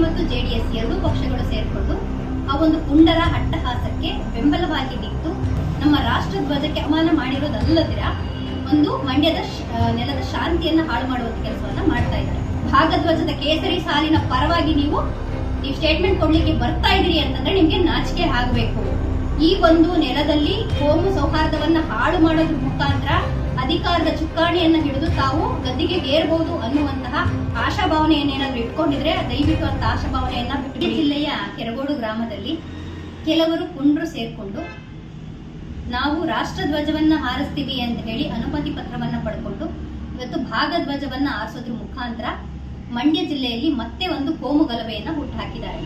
ಮತ್ತು ಜೆಡಿಎಸ್ ಎರಡೂ ಪಕ್ಷಗಳು ಸೇರಿಕೊಂಡು ಆ ಒಂದು ಪುಂಡರ ಅಟ್ಟಹಾಸಕ್ಕೆ ಬೆಂಬಲವಾಗಿ ನಿಂತು ನಮ್ಮ ರಾಷ್ಟ್ರ ಧ್ವಜಕ್ಕೆ ಅವಮಾನ ಮಾಡಿರೋದಲ್ಲದಿರ ಒಂದು ಮಂಡ್ಯದ ನೆಲದ ಶಾಂತಿಯನ್ನ ಹಾಳು ಮಾಡುವಂತ ಕೆಲಸವನ್ನ ಮಾಡ್ತಾ ಇದ್ದಾರೆ. ಭಾಗಧ್ವಜದ ಕೇಸರಿ ಸಾಲಿನ ಪರವಾಗಿ ನೀವು ಸ್ಟೇಟ್ಮೆಂಟ್ ಕೊಡ್ಲಿಕ್ಕೆ ಬರ್ತಾ ಇದ್ದೀರಿ ಅಂತಂದ್ರೆ ನಿಮ್ಗೆ ನಾಚಿಕೆ ಆಗಬೇಕು. ಈ ಒಂದು ನೆಲದಲ್ಲಿ ಕೋಮು ಸೌಹಾರ್ದವನ್ನ ಹಾಳು ಮಾಡೋದ್ರ ಮುಖಾಂತರ ಅಧಿಕಾರದ ಚುಕ್ಕಾಣಿಯನ್ನ ಹಿಡಿದು ತಾವು ಗದ್ದಿಗೆ ಏರಬಹುದು ಅನ್ನುವಂತಹ ಆಶಾಭಾವನೆಯನ್ನೇನಾದ್ರೂ ಇಟ್ಕೊಂಡಿದ್ರೆ ದಯವಿಟ್ಟು ಅಂತ ಆಶಾಭಾವನೆಯನ್ನ ಬಿಟ್ಟು. ಜಿಲ್ಲೆಯ ಕೆರಗೋಡು ಗ್ರಾಮದಲ್ಲಿ ಕೆಲವರು ಪುಂಡ್ರು ಸೇರ್ಕೊಂಡು ನಾವು ರಾಷ್ಟ್ರಧ್ವಜವನ್ನ ಹಾರಿಸ್ತೀವಿ ಅಂತ ಹೇಳಿ ಅನುಮತಿ ಪತ್ರವನ್ನ ಪಡ್ಕೊಂಡು ಇವತ್ತು ಭಾಗಧ್ವಜವನ್ನ ಆರಿಸೋದ್ರ ಮುಖಾಂತರ ಮಂಡ್ಯ ಜಿಲ್ಲೆಯಲ್ಲಿ ಮತ್ತೆ ಒಂದು ಕೋಮು ಗಲಭೆಯನ್ನ ಹುಟ್ಟುಹಾಕಿದ್ದಾರೆ.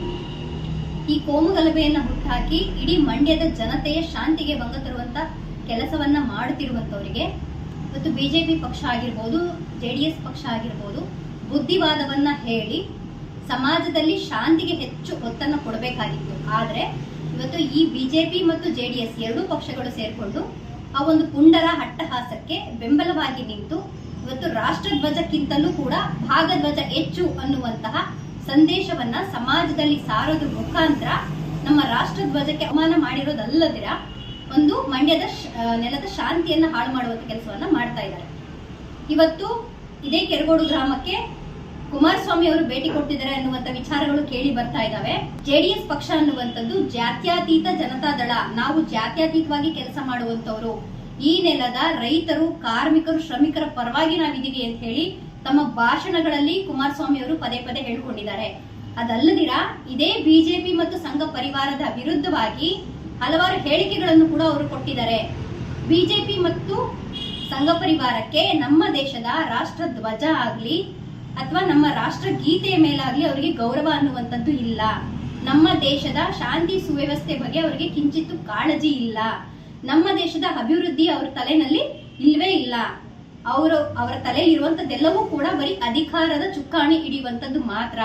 ಈ ಕೋಮು ಗಲಭೆಯನ್ನ ಹುಟ್ಟುಹಾಕಿ ಇಡೀ ಮಂಡ್ಯದ ಜನತೆಯ ಶಾಂತಿಗೆ ಭಂಗ ತರುವಂತ ಕೆಲಸವನ್ನ ಮಾಡುತ್ತಿರುವಂತವರಿಗೆ ಇವತ್ತು ಬಿಜೆಪಿ ಪಕ್ಷ ಆಗಿರ್ಬೋದು, ಜೆಡಿಎಸ್ ಪಕ್ಷ ಆಗಿರ್ಬೋದು, ಬುದ್ಧಿವಾದವನ್ನ ಹೇಳಿ ಸಮಾಜದಲ್ಲಿ ಶಾಂತಿಗೆ ಹೆಚ್ಚು ಒತ್ತನ್ನ ಕೊಡಬೇಕಾಗಿತ್ತು. ಆದ್ರೆ ಇವತ್ತು ಈ ಬಿಜೆಪಿ ಮತ್ತು ಜೆಡಿಎಸ್ ಎರಡೂ ಪಕ್ಷಗಳು ಸೇರ್ಕೊಂಡು ಆ ಒಂದು ಪುಂಡರ ಅಟ್ಟಹಾಸಕ್ಕೆ ಬೆಂಬಲವಾಗಿ ನಿಂತು ಇವತ್ತು ರಾಷ್ಟ್ರಧ್ವಜಕ್ಕಿಂತಲೂ ಕೂಡ ಭಾಗಧ್ವಜ ಹೆಚ್ಚು ಅನ್ನುವಂತಹ ಸಂದೇಶವನ್ನ ಸಮಾಜದಲ್ಲಿ ಸಾರೋದ್ರ ಮುಖಾಂತರ ನಮ್ಮ ರಾಷ್ಟ್ರಧ್ವಜಕ್ಕೆ ಅವಮಾನ ಮಾಡಿರೋದಲ್ಲದಿರ ಒಂದು ಮಂಡ್ಯದ ನೆಲದ ಶಾಂತಿಯನ್ನ ಹಾಳು ಮಾಡುವಂತ ಕೆಲಸವನ್ನ ಮಾಡ್ತಾ ಇದ್ದಾರೆ. ಇವತ್ತು ಇದೇ ಕೆರಗೋಡು ಗ್ರಾಮಕ್ಕೆ ಕುಮಾರಸ್ವಾಮಿ ಅವರು ಭೇಟಿ ಕೊಟ್ಟಿದ್ದಾರೆ ಅನ್ನುವಂತ ವಿಚಾರಗಳು ಕೇಳಿ ಬರ್ತಾ ಇದಾವೆ. ಜೆಡಿಎಸ್ ಪಕ್ಷ ಅನ್ನುವಂಥದ್ದು ಜಾತ್ಯತೀತ ಜನತಾದಳ, ನಾವು ಜಾತ್ಯತೀತವಾಗಿ ಕೆಲಸ ಮಾಡುವಂತವರು, ಈ ನೆಲದ ರೈತರು, ಕಾರ್ಮಿಕರು, ಶ್ರಮಿಕರ ಪರವಾಗಿ ನಾವಿದೀವಿ ಅಂತ ಹೇಳಿ ತಮ್ಮ ಭಾಷಣಗಳಲ್ಲಿ ಕುಮಾರಸ್ವಾಮಿ ಅವರು ಪದೇ ಪದೇ ಹೇಳಿಕೊಂಡಿದ್ದಾರೆ. ಅದಲ್ಲದಿರ ಇದೇ ಬಿಜೆಪಿ ಮತ್ತು ಸಂಘ ಪರಿವಾರದ ವಿರುದ್ಧವಾಗಿ ಹಲವಾರು ಹೇಳಿಕೆಗಳನ್ನು ಕೂಡ ಅವರು ಕೊಟ್ಟಿದ್ದಾರೆ. ಬಿಜೆಪಿ ಮತ್ತು ಸಂಘ ಪರಿವಾರಕ್ಕೆ ನಮ್ಮ ದೇಶದ ರಾಷ್ಟ್ರ ಧ್ವಜ ಆಗ್ಲಿ ಅಥವಾ ನಮ್ಮ ರಾಷ್ಟ್ರ ಗೀತೆಯ ಮೇಲಾಗ್ಲಿ ಅವರಿಗೆ ಗೌರವ ಅನ್ನುವಂಥದ್ದು ಇಲ್ಲ. ನಮ್ಮ ದೇಶದ ಶಾಂತಿ ಸುವ್ಯವಸ್ಥೆ ಬಗ್ಗೆ ಅವರಿಗೆ ಕಿಂಚಿತ್ತು ಕಾಳಜಿ ಇಲ್ಲ. ನಮ್ಮ ದೇಶದ ಅಭಿವೃದ್ಧಿ ಅವರ ತಲೆನಲ್ಲಿ ಇಲ್ವೇ ಇಲ್ಲ. ಅವರ ತಲೆಯಲ್ಲಿ ಇರುವಂತದ್ದೆಲ್ಲವೂ ಕೂಡ ಬರೀ ಅಧಿಕಾರದ ಚುಕ್ಕಾಣಿ ಹಿಡಿಯುವಂತದ್ದು ಮಾತ್ರ.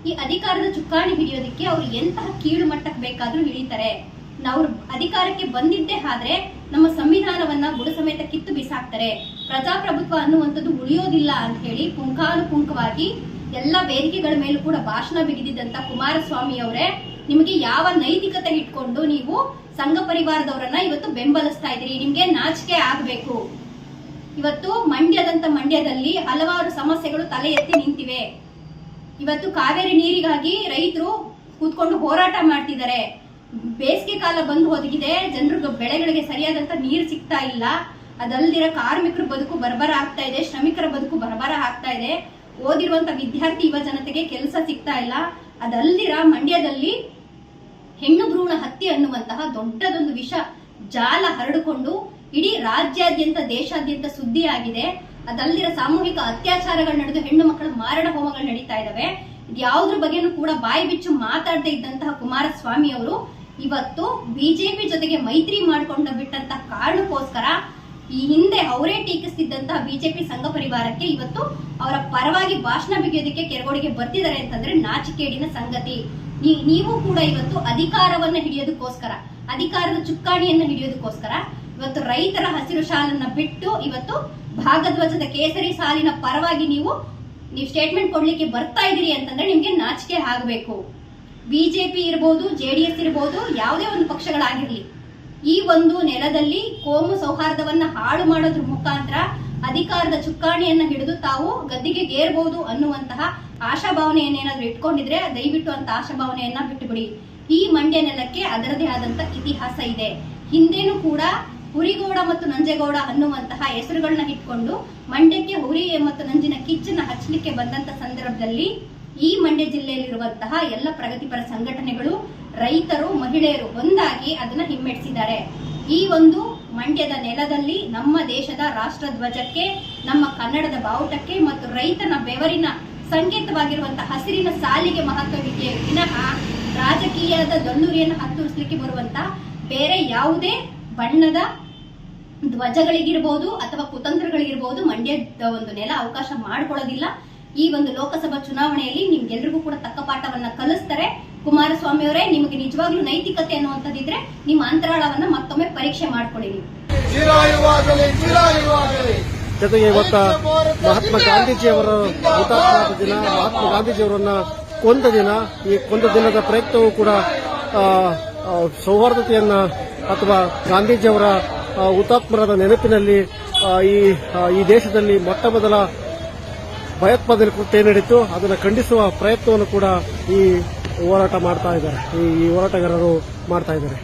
ಈ ಅಧಿಕಾರದ ಚುಕ್ಕಾಣಿ ಹಿಡಿಯೋದಕ್ಕೆ ಅವರು ಎಂತಹ ಕೀಳು ಮಟ್ಟಕ್ಕೆ ಬೇಕಾದ್ರೂ ಹಿಡಿತಾರೆ. ನಾವು ಅಧಿಕಾರಕ್ಕೆ ಬಂದಿದ್ದೇ ಆದ್ರೆ ನಮ್ಮ ಸಂವಿಧಾನವನ್ನ ಬುಡ ಸಮೇತ ಕಿತ್ತು ಬಿಸಾಕ್ತಾರೆ. ಪ್ರಜಾಪ್ರಭುತ್ವ ಅನ್ನುವಂಥದ್ದು ಉಳಿಯೋದಿಲ್ಲ ಅಂತ ಹೇಳಿ ಪುಂಖಾನುಪುಂಖವಾಗಿ ಎಲ್ಲ ವೇದಿಕೆಗಳ ಮೇಲೂ ಕೂಡ ಭಾಷಣ ಬಿಗಿದಿದ್ದಂತ ಕುಮಾರಸ್ವಾಮಿ ಅವರೇ, ನಿಮಗೆ ಯಾವ ನೈತಿಕತೆ ಇಟ್ಕೊಂಡು ನೀವು ಸಂಘ ಪರಿವಾರದವರನ್ನ ಇವತ್ತು ಬೆಂಬಲಿಸ್ತಾ ಇದ್ದೀರಿ? ನಿಮ್ಗೆ ನಾಚಿಕೆ ಆಗ್ಬೇಕು. ಇವತ್ತು ಮಂಡ್ಯದಲ್ಲಿ ಹಲವಾರು ಸಮಸ್ಯೆಗಳು ತಲೆ ಎತ್ತಿ ನಿಂತಿವೆ. ಇವತ್ತು ಕಾವೇರಿ ನೀರಿಗಾಗಿ ರೈತರು ಕೂತ್ಕೊಂಡು ಹೋರಾಟ ಮಾಡ್ತಿದ್ದಾರೆ. ಬೇಸಿಗೆ ಕಾಲ ಬಂದು ಒದಗಿದೆ, ಜನರು ಬೆಳೆಗಳಿಗೆ ಸರಿಯಾದಂತ ನೀರು ಸಿಗ್ತಾ ಇಲ್ಲ. ಅದಲ್ದಿರ ಕಾರ್ಮಿಕರ ಬದುಕು ಬರ್ಬರ ಆಗ್ತಾ ಇದೆ, ಶ್ರಮಿಕರ ಬದುಕು ಬರ್ಬರ ಆಗ್ತಾ ಇದೆ. ಓದಿರುವಂತ ವಿದ್ಯಾರ್ಥಿ ಯುವ ಜನತೆಗೆ ಕೆಲಸ ಸಿಗ್ತಾ ಇಲ್ಲ. ಅದಲ್ದಿರ ಮಂಡ್ಯದಲ್ಲಿ ಹೆಣ್ಣು ಭ್ರೂಣ ಹತ್ಯೆ ಅನ್ನುವಂತಹ ದೊಡ್ಡದೊಂದು ವಿಷ ಜಾಲ ಹರಡಿಕೊಂಡು ಇಡೀ ರಾಜ್ಯಾದ್ಯಂತ ದೇಶಾದ್ಯಂತ ಸುದ್ದಿ ಆಗಿದೆ. ಅದಲ್ದಿರ ಸಾಮೂಹಿಕ ಅತ್ಯಾಚಾರಗಳು ನಡೆದು ಹೆಣ್ಣು ಮಕ್ಕಳ ಮಾರಣ ಹೋಮಗಳು ನಡೀತಾ ಇದಾವೆ. ಇದ್ಯಾವುದ್ರ ಬಗ್ಗೆನೂ ಕೂಡ ಬಾಯಿ ಬಿಚ್ಚು ಮಾತಾಡದೇ ಇದ್ದಂತಹ ಕುಮಾರಸ್ವಾಮಿ ಅವರು ಇವತ್ತು ಬಿಜೆಪಿ ಜೊತೆಗೆ ಮೈತ್ರಿ ಮಾಡ್ಕೊಂಡು ಬಿಟ್ಟಂತ ಕಾರಣಕ್ಕೋಸ್ಕರ ಈ ಹಿಂದೆ ಅವರೇ ಟೀಕಿಸ್ತಿದ್ದಂತಹ ಬಿಜೆಪಿ ಸಂಘ ಪರಿವಾರಕ್ಕೆ ಇವತ್ತು ಅವರ ಪರವಾಗಿ ಭಾಷಣ ಬಿಗಿಯೋದಕ್ಕೆ ಕೆರಗೋಡಿಗೆ ಬರ್ತಿದ್ದಾರೆ ಅಂತಂದ್ರೆ ನಾಚಿಕೇಡಿನ ಸಂಗತಿ. ನೀವು ಕೂಡ ಇವತ್ತು ಅಧಿಕಾರವನ್ನ ಹಿಡಿಯೋದಕ್ಕೋಸ್ಕರ, ಅಧಿಕಾರದ ಚುಕ್ಕಾಣಿಯನ್ನ ಹಿಡಿಯೋದಕ್ಕೋಸ್ಕರ ಇವತ್ತು ರೈತರ ಹಸಿರು ಶಾಲನ್ನ ಬಿಟ್ಟು ಇವತ್ತು ಭಾಗಧ್ವಜದ ಕೇಸರಿ ಸಾಲಿನ ಪರವಾಗಿ ನೀವು ಸ್ಟೇಟ್ಮೆಂಟ್ ಕೊಡ್ಲಿಕ್ಕೆ ಬರ್ತಾ ಇದೀರಿ ಅಂತಂದ್ರೆ ನಿಮ್ಗೆ ನಾಚಿಕೆ ಆಗಬೇಕು. ಬಿಜೆಪಿ ಇರಬಹುದು, ಜೆಡಿಎಸ್ ಇರಬಹುದು, ಯಾವುದೇ ಒಂದು ಪಕ್ಷಗಳಾಗಿರ್ಲಿ, ಈ ಒಂದು ನೆಲದಲ್ಲಿ ಕೋಮು ಸೌಹಾರ್ದವನ್ನ ಹಾಳು ಮಾಡೋದ್ರ ಮುಖಾಂತರ ಅಧಿಕಾರದ ಚುಕ್ಕಾಣಿಯನ್ನ ಹಿಡಿದು ತಾವು ಗದ್ದಿಗೆ ಏರಬಹುದು ಅನ್ನುವಂತಹ ಆಶಾಭಾವನೆಯನ್ನೇನಾದ್ರೂ ಇಟ್ಕೊಂಡಿದ್ರೆ ದಯವಿಟ್ಟು ಅಂತ ಆಶಾಭಾವನೆಯನ್ನ ಬಿಟ್ಟು ಬಿಡಿ. ಈ ಮಂಡ್ಯ ನೆಲಕ್ಕೆ ಅದರದೇ ಆದಂತ ಇತಿಹಾಸ ಇದೆ. ಹಿಂದೇನು ಕೂಡ ಹುರಿಗೌಡ ಮತ್ತು ನಂಜೇಗೌಡ ಅನ್ನುವಂತಹ ಹೆಸರುಗಳನ್ನ ಇಟ್ಕೊಂಡು ಮಂಡ್ಯಕ್ಕೆ ಹುರಿ ಮತ್ತು ನಂಜಿನ ಕಿಚ್ಚನ್ನ ಹಚ್ಚಲಿಕ್ಕೆ ಬಂದಂತ ಸಂದರ್ಭದಲ್ಲಿ ಈ ಮಂಡ್ಯ ಜಿಲ್ಲೆಯಲ್ಲಿರುವಂತಹ ಎಲ್ಲ ಪ್ರಗತಿಪರ ಸಂಘಟನೆಗಳು, ರೈತರು, ಮಹಿಳೆಯರು ಒಂದಾಗಿ ಅದನ್ನ ಹಿಮ್ಮೆಟ್ಟಿಸಿದ್ದಾರೆ. ಈ ಒಂದು ಮಂಡ್ಯದ ನೆಲದಲ್ಲಿ ನಮ್ಮ ದೇಶದ ರಾಷ್ಟ್ರ ಧ್ವಜಕ್ಕೆ, ನಮ್ಮ ಕನ್ನಡದ ಬಾವುಟಕ್ಕೆ ಮತ್ತು ರೈತನ ಬೆವರಿನ ಸಂಕೇತವಾಗಿರುವಂತಹ ಹಸಿರಿನ ಸಾಲಿಗೆ ಮಹತ್ವವಿದೆಯೇ ವಿನಃ ರಾಜಕೀಯದ ದೊಣ್ಣೂರಿಯನ್ನು ಹತ್ತುರಿಸಲಿಕ್ಕೆ ಬರುವಂತ ಬೇರೆ ಯಾವುದೇ ಬಣ್ಣದ ಧ್ವಜಗಳಿಗಿರ್ಬೋದು ಅಥವಾ ಕುತಂತ್ರಗಳಿಗಿರ್ಬೋದು ಮಂಡ್ಯದ ಒಂದು ನೆಲ ಅವಕಾಶ ಮಾಡಿಕೊಳ್ಳೋದಿಲ್ಲ. ಈ ಒಂದು ಲೋಕಸಭಾ ಚುನಾವಣೆಯಲ್ಲಿ ನಿಮ್ಗೆಲ್ರಿಗೂ ಕೂಡ ತಕ್ಕ ಪಾಠವನ್ನ ಕಲಿಸ್ತಾರೆ. ಕುಮಾರಸ್ವಾಮಿ ಅವರೇ, ನಿಮಗೆ ನಿಜವಾಗ್ಲೂ ನೈತಿಕತೆ ಅನ್ನುವಂಥದ್ದಿದ್ರೆ ನಿಮ್ಮ ಅಂತರಾಳವನ್ನ ಮತ್ತೊಮ್ಮೆ ಪರೀಕ್ಷೆ ಮಾಡ್ಕೊಳ್ಳಿ. ಜೊತೆಗೆ ಇವತ್ತ ಮಹಾತ್ಮ ಗಾಂಧೀಜಿಯವರ ಹುತಾತ್ಮ ದಿನ, ಮಹಾತ್ಮ ಗಾಂಧೀಜಿಯವರನ್ನ ಕೊಂದ ದಿನ. ಈ ಕೊಂದ ದಿನದ ಪ್ರಯುಕ್ತವೂ ಕೂಡ ಸೌಹಾರ್ದತೆಯನ್ನ ಅಥವಾ ಗಾಂಧೀಜಿಯವರ ಹುತಾತ್ಮರಾದ ನೆನಪಿನಲ್ಲಿ ಈ ದೇಶದಲ್ಲಿ ಮೊಟ್ಟ ಮೊದಲ ಭಯೋತ್ಪಾದನೆ ಕೃತ್ಯ ನಡೀತು. ಅದನ್ನು ಖಂಡಿಸುವ ಪ್ರಯತ್ನವನ್ನು ಕೂಡ ಈ ಹೋರಾಟಗಾರರು ಮಾಡ್ತಾ ಇದ್ದಾರೆ.